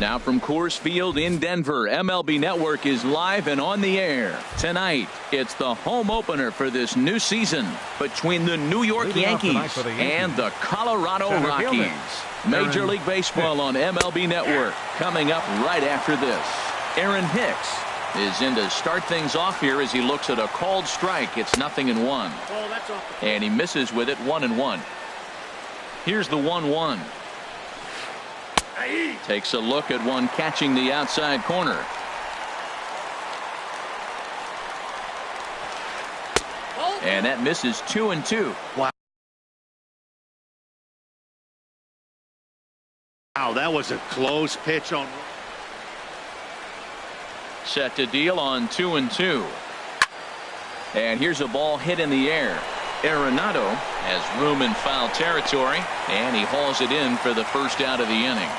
Now from Coors Field in Denver, MLB Network is live and on the air. Tonight, it's the home opener for this new season between the New York Yankees and the Colorado Rockies. Major League Baseball on MLB Network coming up right after this. Aaron Hicks is in to start things off here as he looks at a called strike. It's 0-1. And he misses with it 1-1. Here's the 1-1. Takes a look at one catching the outside corner. And that misses 2-2. Wow. Wow, that was a close pitch on. Set to deal on 2-2. And here's a ball hit in the air. Arenado has room in foul territory, and he hauls it in for the first out of the inning.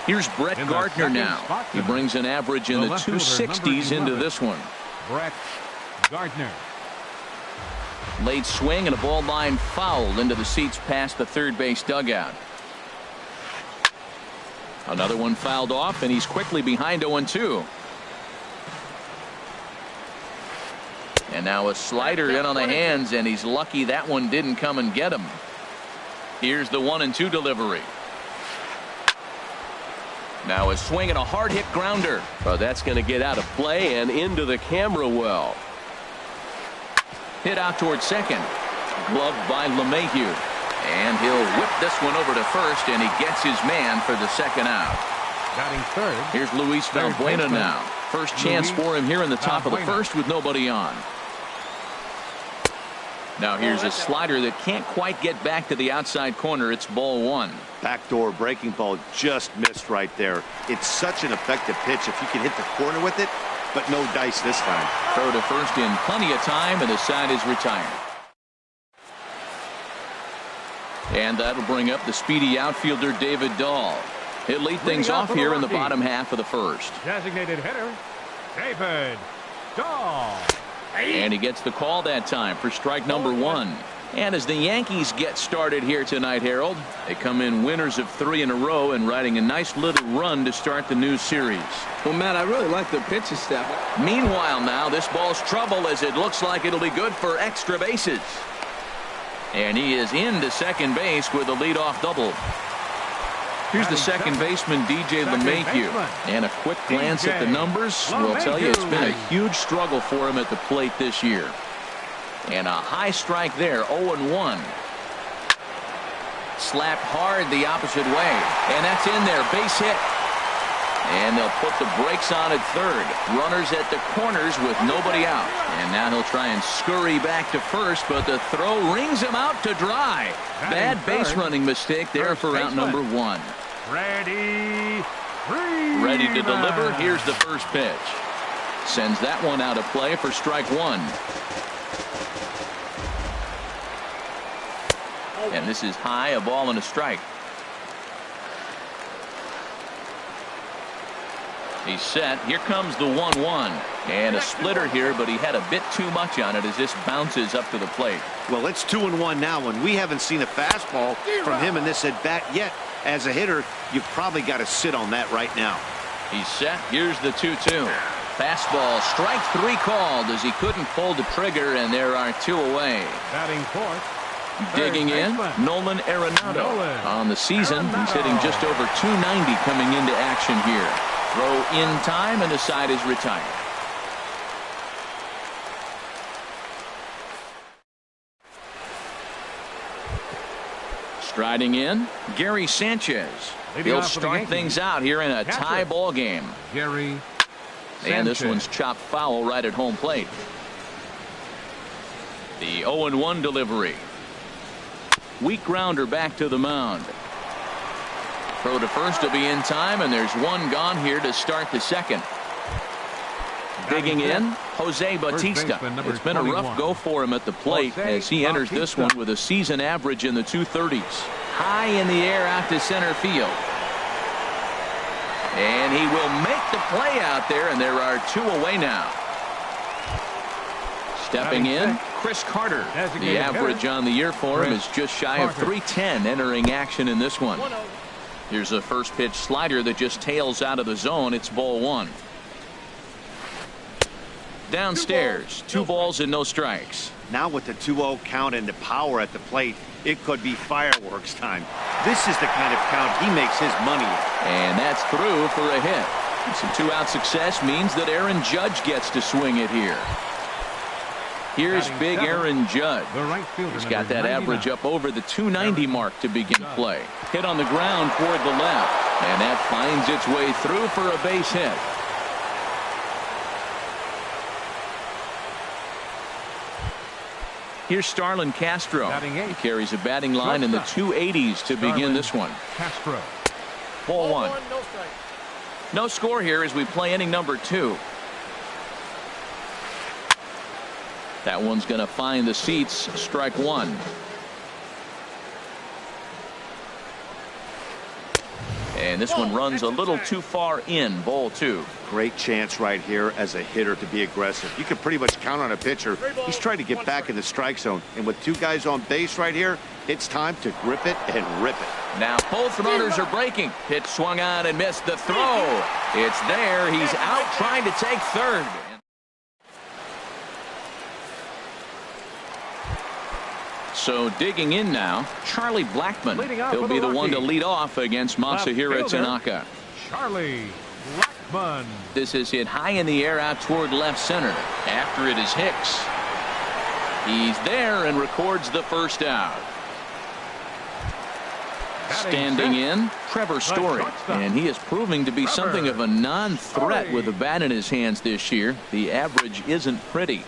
Here's Brett Gardner now. He brings an average in the 260s into this one. Brett Gardner. Late swing and a ball line fouled into the seats past the third base dugout. Another one fouled off, and he's quickly behind 0-2. And now a slider in on the hands, and he's lucky that one didn't come and get him. Here's the 1-2 delivery. Now a swing and a hard hit grounder. Oh, that's going to get out of play and into the camera well. Hit out towards second. Gloved by LeMahieu. And he'll whip this one over to first, and he gets his man for the second out. Batting third. Here's Luis Valbuena now. First chance for him here in the top of the first with nobody on. Now here's a slider that can't quite get back to the outside corner. It's ball one. Backdoor breaking ball just missed right there. It's such an effective pitch if you can hit the corner with it, but no dice this time. Throw to first in plenty of time, and the side is retired. And that'll bring up the speedy outfielder David Dahl. He'll lead things off here in the bottom half of the first. Designated hitter David Dahl. And he gets the call that time for strike number one. And as the Yankees get started here tonight, Harold, they come in winners of 3 in a row and riding a nice little run to start the new series. Well, Matt, I really like the pitching staff. Meanwhile, now this ball's trouble as it looks like it'll be good for extra bases. And he is into second base with a leadoff double. Here's the second baseman, DJ LeMahieu. And a quick glance at the numbers will tell you it's been a huge struggle for him at the plate this year. And a high strike there, 0-1. Slapped hard the opposite way. And that's in there, base hit. And they'll put the brakes on at third. Runners at the corners with nobody out. And now he'll try and scurry back to first, but the throw rings him out to dry. Bad base running mistake there for out number one. Ready to deliver. Here's the first pitch. Sends that one out of play for strike one. And this is high, a ball and a strike. He's set. Here comes the 1-1. And a splitter here, but he had a bit too much on it as this bounces up to the plate. Well, it's 2-1 now, and we haven't seen a fastball from him in this at bat yet. As a hitter, you've probably got to sit on that right now. He's set. Here's the 2-2. Fastball, strike 3 called as he couldn't pull the trigger, and there are 2 away. Batting fourth. Digging in, Nolan Arenado. On the season, he's hitting just over 290 coming into action here. Throw in time, and the side is retired. Striding in, Gary Sanchez. He'll start things out here in a tie ball game. Gary Sanchez. And this one's chopped foul right at home plate. The 0-1 delivery. Weak grounder back to the mound. Throw to first to be in time, and there's one gone here to start the second. Digging in, Jose Bautista. It's been a rough go for him at the plate as he enters this one with a season average in the 230s. High in the air out to center field. And he will make the play out there, and there are 2 away now. Stepping in, Chris Carter. The average on the year for him is just shy of 310 entering action in this one. Here's a first pitch slider that just tails out of the zone. It's ball one. Downstairs, 2 balls and no strikes. Now with the 2-0 count and the power at the plate, it could be fireworks time. This is the kind of count he makes his money in. And that's through for a hit. Some 2-out success means that Aaron Judge gets to swing it here. Here's big Aaron Judge. He's got that average up over the 290 mark to begin play. Hit on the ground toward the left, and that finds its way through for a base hit. Here's Starlin Castro. He carries a batting line in the 280s to begin this one. Castro. Ball one. No score here as we play inning number 2. That one's going to find the seats. Strike one. And this one runs a little too far in. Ball two. Great chance right here as a hitter to be aggressive. You can pretty much count on a pitcher. He's trying to get back in the strike zone. And with 2 guys on base right here, it's time to grip it and rip it. Now both runners are breaking. Pitch swung on and missed the throw. It's there. He's out trying to take third. So digging in now, Charlie Blackmon. He'll be the one to lead off against Masahiro Tanaka. Charlie Blackmon. This is hit high in the air out toward left center. After it is Hicks. He's there and records the first out. Standing in, Trevor Story. And he is proving to be something of a non-threat with the bat in his hands this year. The average isn't pretty.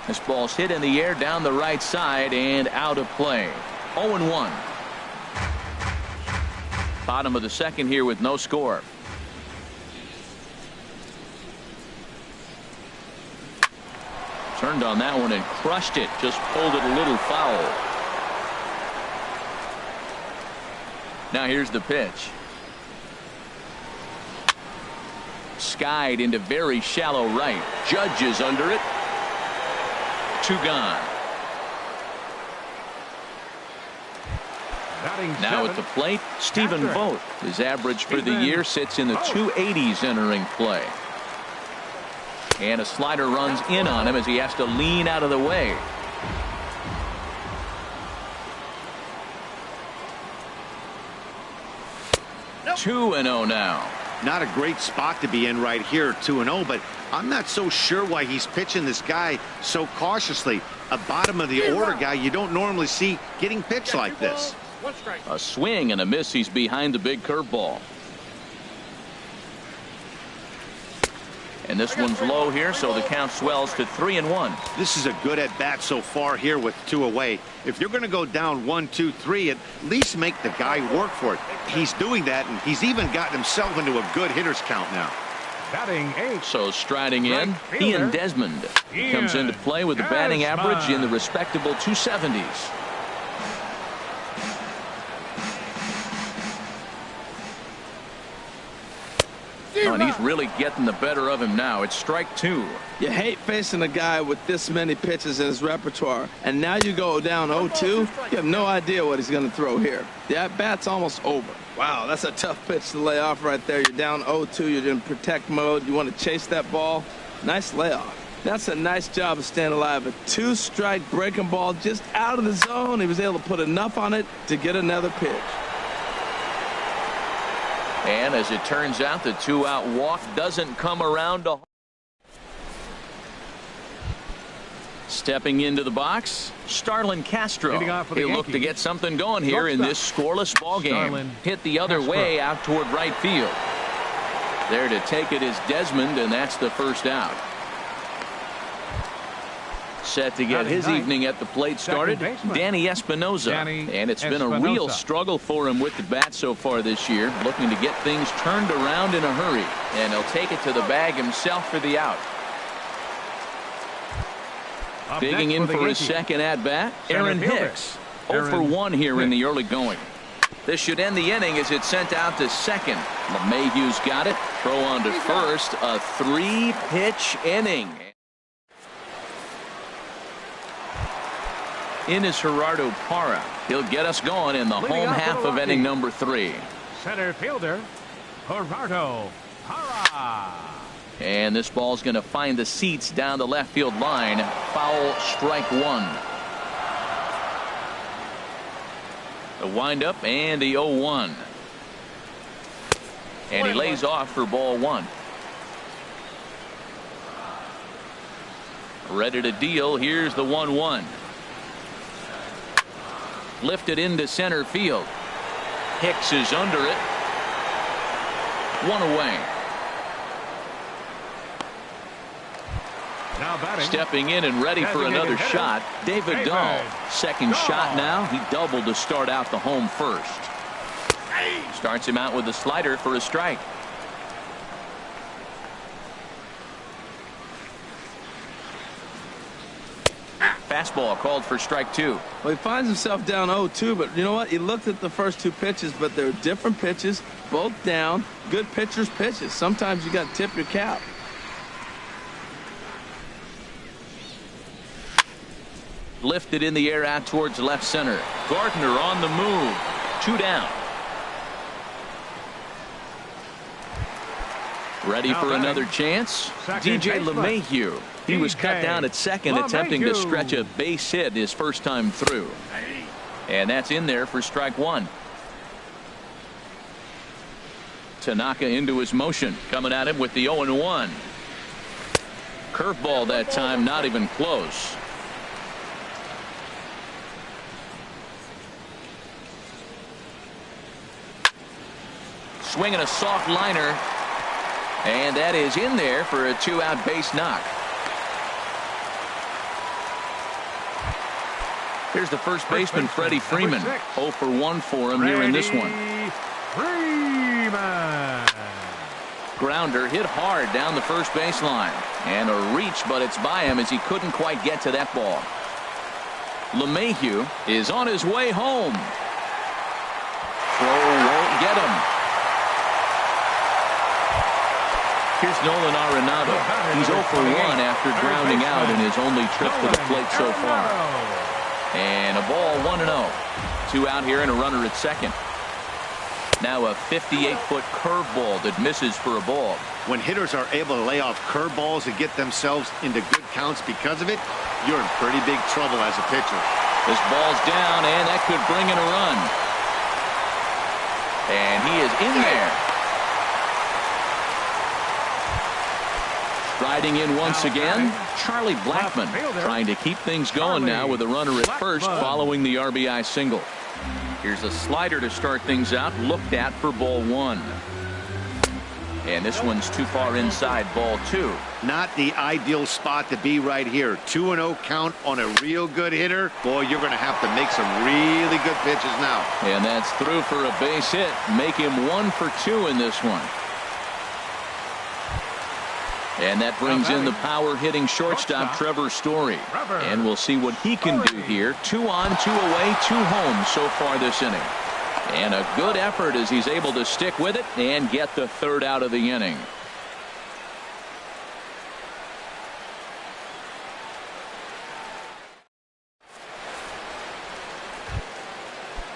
This ball's hit in the air down the right side and out of play. 0-1. Bottom of the second here with no score. Turned on that one and crushed it. Just pulled it a little foul. Now here's the pitch. Skied into very shallow right. Judge is under it. 2 gone. Now at the plate, Stephen Vogt. His average for the year sits in the 280s entering play. And a slider runs in on him as he has to lean out of the way. Nope. 2-0 now. Not a great spot to be in right here, 2-0, but I'm not so sure why he's pitching this guy so cautiously. A bottom of the order guy you don't normally see getting pitched like this. A swing and a miss. He's behind the big curveball. And this one's low here, so the count swells to 3-1. This is a good at bat so far here with 2 away. If you're going to go down 1, 2, 3, at least make the guy work for it. He's doing that, and he's even gotten himself into a good hitter's count now. Batting 8. So striding in, Ian Desmond comes into play with a batting average in the respectable 270s. Oh, and he's really getting the better of him now. It's strike 2. You hate facing a guy with this many pitches in his repertoire, and now you go down 0-2. You have no idea what he's going to throw here. The at-bat's almost over. Wow, that's a tough pitch to lay off right there. You're down 0-2. You're in protect mode. You want to chase that ball. Nice layoff. That's a nice job of staying alive. A 2-strike breaking ball just out of the zone. He was able to put enough on it to get another pitch. And as it turns out, the 2-out walk doesn't come around to. Stepping into the box, Starlin Castro. He'll look to get something going here in this scoreless ball game. Hit the other way out toward right field. There to take it is Desmond, and that's the first out. Set to get his evening at the plate started, Danny Espinosa. And it's been a real struggle for him with the bat so far this year, looking to get things turned around in a hurry. And he'll take it to the bag himself for the out. Digging in for his second at-bat, Aaron Hicks. 0 for 1 here in the early going. This should end the inning as it's sent out to second. LeMahieu's got it. Throw on to first. A 3-pitch inning. In is Gerardo Parra. He'll get us going in the home half of inning number 3. Center fielder, Gerardo Parra. And this ball's going to find the seats down the left field line. Foul, strike one. The windup and the 0-1. And he lays off for ball one. Ready to deal. Here's the 1-1. Lifted into center field. Hicks is under it. One away. Now batting. Stepping in and ready for another shot, David Dahl. Second shot now. He doubled to start out the home first. Starts him out with a slider for a strike. Fastball called for strike two. Well, he finds himself down 0-2, but you know what? He looked at the first two pitches, but they're different pitches, both down. Good pitchers' pitches. Sometimes you got to tip your cap. Lifted in the air out towards left center. Gardner on the move. Two down. Ready for another chance. DJ LeMahieu. He was cut down at second, attempting to stretch a base hit his first time through. And that's in there for strike one. Tanaka into his motion. Coming at him with the 0-1. Curveball that time, not even close. Swinging a soft liner. And that is in there for a two-out base knock. Here's the first baseman, Freddie Freeman. 0 for 1 for him here in this one. Freeman. Grounder hit hard down the first baseline. And a reach, but it's by him as he couldn't quite get to that ball. LeMahieu is on his way home. Throw won't get him. Here's Nolan Arenado. He's 0 for 1 after grounding out in his only trip to the plate so far. And a ball 1-0. Two out here and a runner at second. Now a 58-foot curveball that misses for a ball. When hitters are able to lay off curveballs and get themselves into good counts because of it, you're in pretty big trouble as a pitcher. This ball's down, and that could bring in a run. And he is in there. Riding in once again, Charlie Blackmon trying to keep things going now with a runner at first following the RBI single. Here's a slider to start things out, looked at for ball one. And this one's too far inside, ball two. Not the ideal spot to be right here. 2-0 count on a real good hitter. Boy, you're going to have to make some really good pitches now. And that's through for a base hit. Make him 1 for 2 in this one. And that brings in the power-hitting shortstop, Trevor Story. And we'll see what he can do here. 2 on, 2 away, 2 home so far this inning. And a good effort as he's able to stick with it and get the third out of the inning.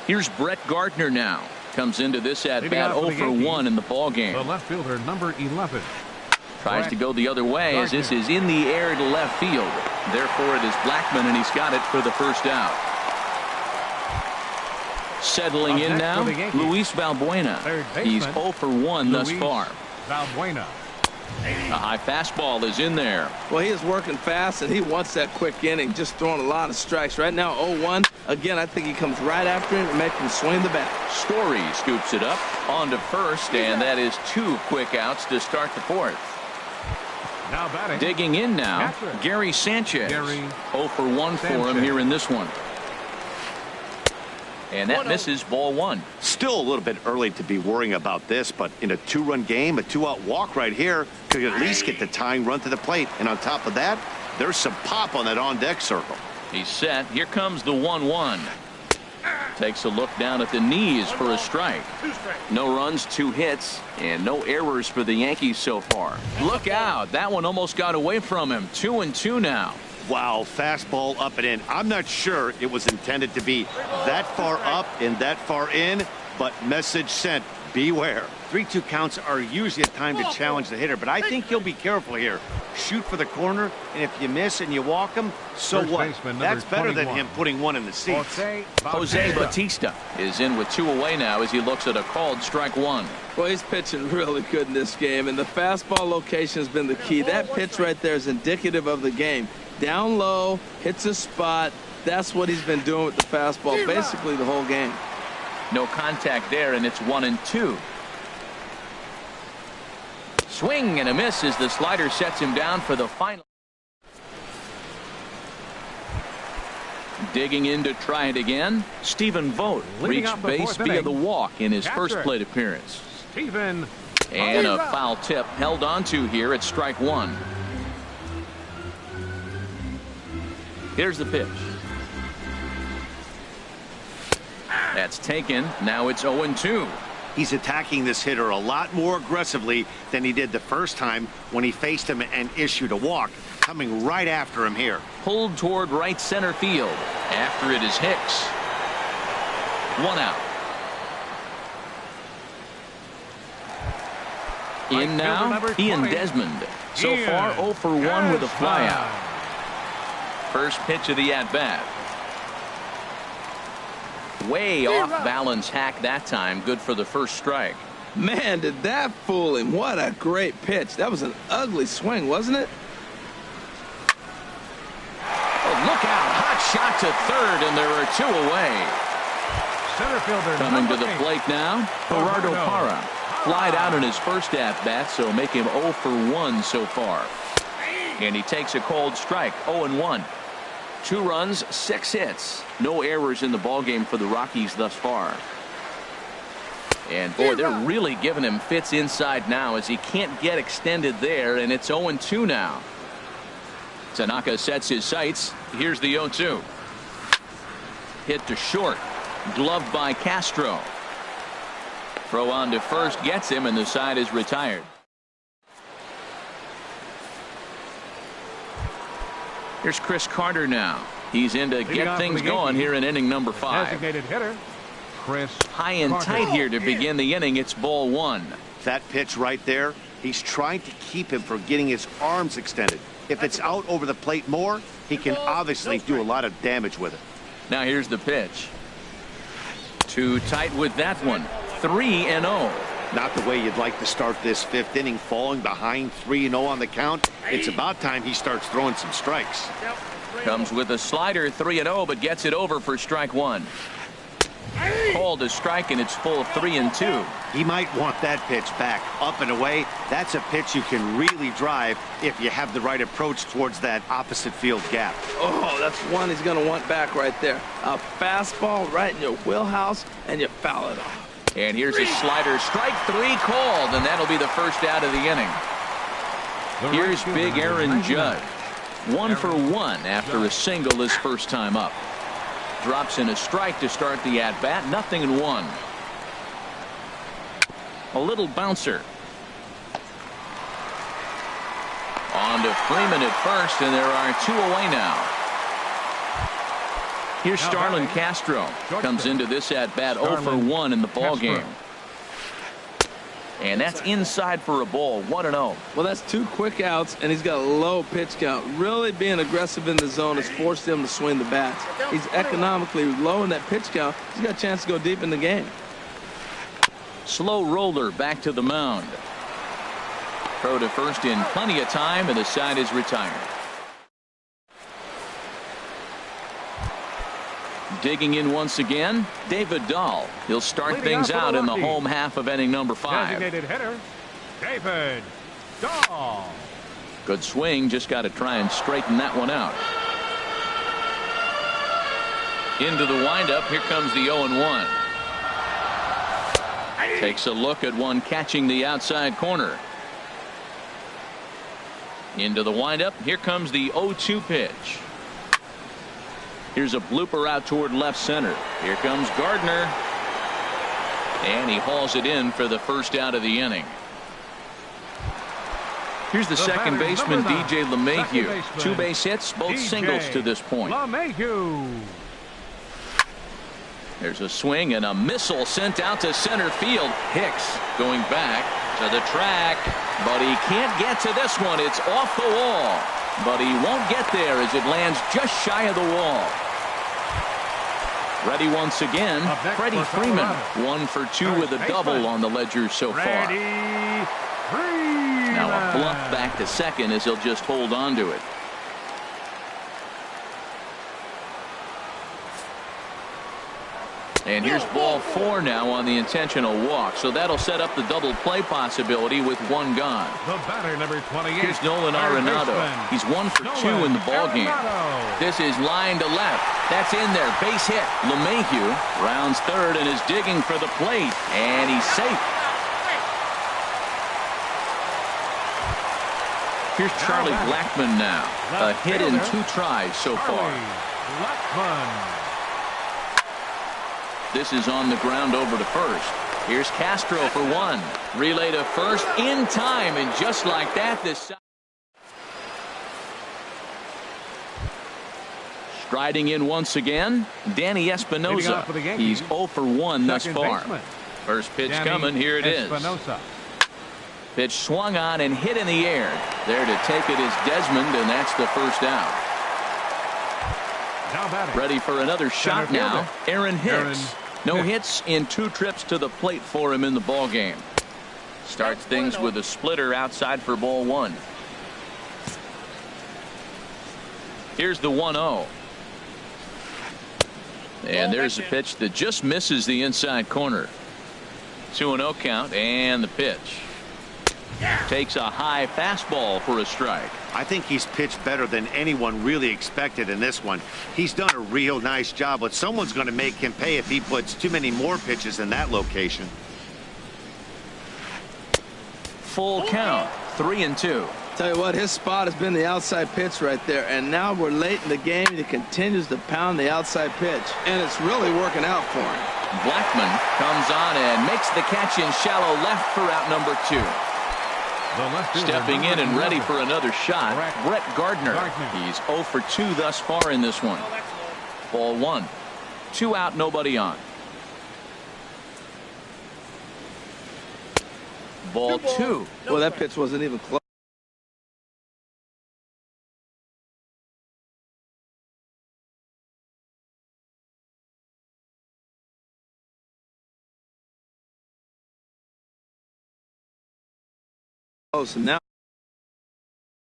Here's Brett Gardner now. Comes into this at-bat 0 for 1 in the ballgame. The left fielder, number 11. Tries to go the other way as this is in the air to left field. Therefore, it is Blackmon, and he's got it for the first out. Settling in now, Luis Valbuena. He's 0 for 1 thus far. Valbuena. A high fastball is in there. Well, he is working fast, and he wants that quick inning, just throwing a lot of strikes. Right now, 0-1. Again, I think he comes right after him and makes him swing the bat. Story scoops it up on to first, and that is 2 quick outs to start the fourth. Now batting. Digging in now, Gary Sanchez. 0 for 1 for him here in this one. And that misses ball 1. Still a little bit early to be worrying about this, but in a 2-run game, a 2-out walk right here could at least get the tying run to the plate. And on top of that, there's some pop on that on-deck circle. He's set. Here comes the 1-1. Takes a look down at the knees for a strike. No runs, 2 hits, and no errors for the Yankees so far. Look out. That one almost got away from him. 2-2 now. Wow, fastball up and in. I'm not sure it was intended to be that far up and that far in, but message sent. beware. 3-2 counts are usually a time to challenge the hitter, but I think he'll be careful here. Shoot for the corner, and if you miss and you walk him, so First what? baseman, That's better 21. than him putting one in the seats. Jose Bautista is in with 2 away now as he looks at a called strike 1. Well, he's pitching really good in this game, and the fastball location has been the key. That pitch right there is indicative of the game. Down low, hits a spot. That's what he's been doing with the fastball basically the whole game. No contact there, and it's 1-2. Swing and a miss as the slider sets him down for the final. Digging in to try it again, Stephen Vogt reached base via the walk in his first plate appearance. Stephen. And a foul tip held onto here at strike 1. Here's the pitch. That's taken. Now it's 0-2. He's attacking this hitter a lot more aggressively than he did the first time when he faced him and issued a walk. Coming right after him here. Pulled toward right center field. After it is Hicks. 1 out. In now, Ian Desmond. So far 0 for 1 with a flyout. First pitch of the at-bat. Way off balance hack that time. Good for the first strike. Man, did that fool him. What a great pitch. That was an ugly swing, wasn't it? Oh, look out. Hot shot to third, and there are 2 away. Center fielder Coming to the plate now, Gerardo Parra. Flied out in his first at-bat, so make him 0 for 1 so far. And he takes a cold strike, 0-1. 2 runs, 6 hits. No errors in the ballgame for the Rockies thus far. And boy, they're really giving him fits inside now as he can't get extended there, and it's 0-2 now. Tanaka sets his sights. Here's the 0-2. Hit to short. Gloved by Castro. Throw on to first gets him, and the side is retired. Here's Chris Carter now. He's in to get things going here in inning number 5. Designated hitter, Chris High and tight here to begin the inning. It's ball 1. That pitch right there, he's trying to keep him from getting his arms extended. If it's out over the plate more, he can obviously do a lot of damage with it. Now here's the pitch. Too tight with that one. 3-0. Not the way you'd like to start this 5th inning, falling behind 3-0 on the count. It's about time he starts throwing some strikes. Comes with a slider, 3-0, but gets it over for strike 1. Called a strike, and it's full 3-2. He might want that pitch back, up and away. That's a pitch you can really drive if you have the right approach towards that opposite field gap. Oh, that's one he's going to want back right there. A fastball right in your wheelhouse, and you foul it off. And here's a slider, strike 3 called, and that'll be the first out of the inning. Here's big Aaron Judge. 1 for 1 after a single his first time up. Drops in a strike to start the at-bat. 0-1. A little bouncer. On to Freeman at first, and there are 2 away now. Here's Starlin Castro. Comes into this at-bat 0 for 1 in the ballgame. And that's inside for a ball. 1-0. Well, that's 2 quick outs, and he's got a low pitch count. Really being aggressive in the zone has forced him to swing the bats. He's economically low in that pitch count. He's got a chance to go deep in the game. Slow roller back to the mound. Throw to first in plenty of time, and the side is retired. Digging in once again, David Dahl. He'll start things out in the home half of inning number 5. Designated hitter, David Dahl. Good swing, just got to try and straighten that one out. Into the windup, here comes the 0-1. Takes a look at one catching the outside corner. Into the windup, here comes the 0-2 pitch. Here's a blooper out toward left center. Here comes Gardner. And he hauls it in for the first out of the inning. Here's the second baseman, DJ LeMahieu. 2 base hits, both singles to this point. LeMahieu. There's a swing and a missile sent out to center field. Hicks going back to the track, but he can't get to this one. It's off the wall, but he won't get there as it lands just shy of the wall. Ready once again, Freddie Freeman. 1 for 2 with a double on the ledger so far. Now a bluff back to second as he'll just hold on to it. And here's ball 4 now on the intentional walk. So that'll set up the double play possibility with 1 gone. The batter, number 28. Here's Nolan Arenado. He's 1 for 2 in the ballgame. This is line to left. That's in there. Base hit. LeMahieu rounds third and is digging for the plate. And he's safe. Here's Charlie Blackmon now. A hit in 2 tries so far. Blackmon. This is on the ground over to first. Here's Castro for 1. Relay to first in time, and just like that, this striding in once again, Danny Espinosa. He's 0 for 1 thus far. First pitch coming. Here it is. Pitch swung on and hit in the air. There to take it is Desmond, and that's the first out. Ready for another shot now, Aaron Hicks. No hits in 2 trips to the plate for him in the ballgame. Starts things with a splitter outside for ball 1. Here's the 1-0. And there's a pitch that just misses the inside corner. 2-0 count, and the pitch. Takes a high fastball for a strike. I think he's pitched better than anyone really expected in this one. He's done a real nice job, but someone's going to make him pay if he puts too many more pitches in that location. Full count, 3-2. Tell you what, his spot has been the outside pitch right there, and now we're late in the game. He continues to pound the outside pitch, and it's really working out for him. Blackmon comes on and makes the catch in shallow left for out number 2. Stepping in and ready for another shot, Brett Gardner. He's 0 for 2 thus far in this one. Ball 1. 2 out, nobody on. Ball 2. Well, that pitch wasn't even close. And now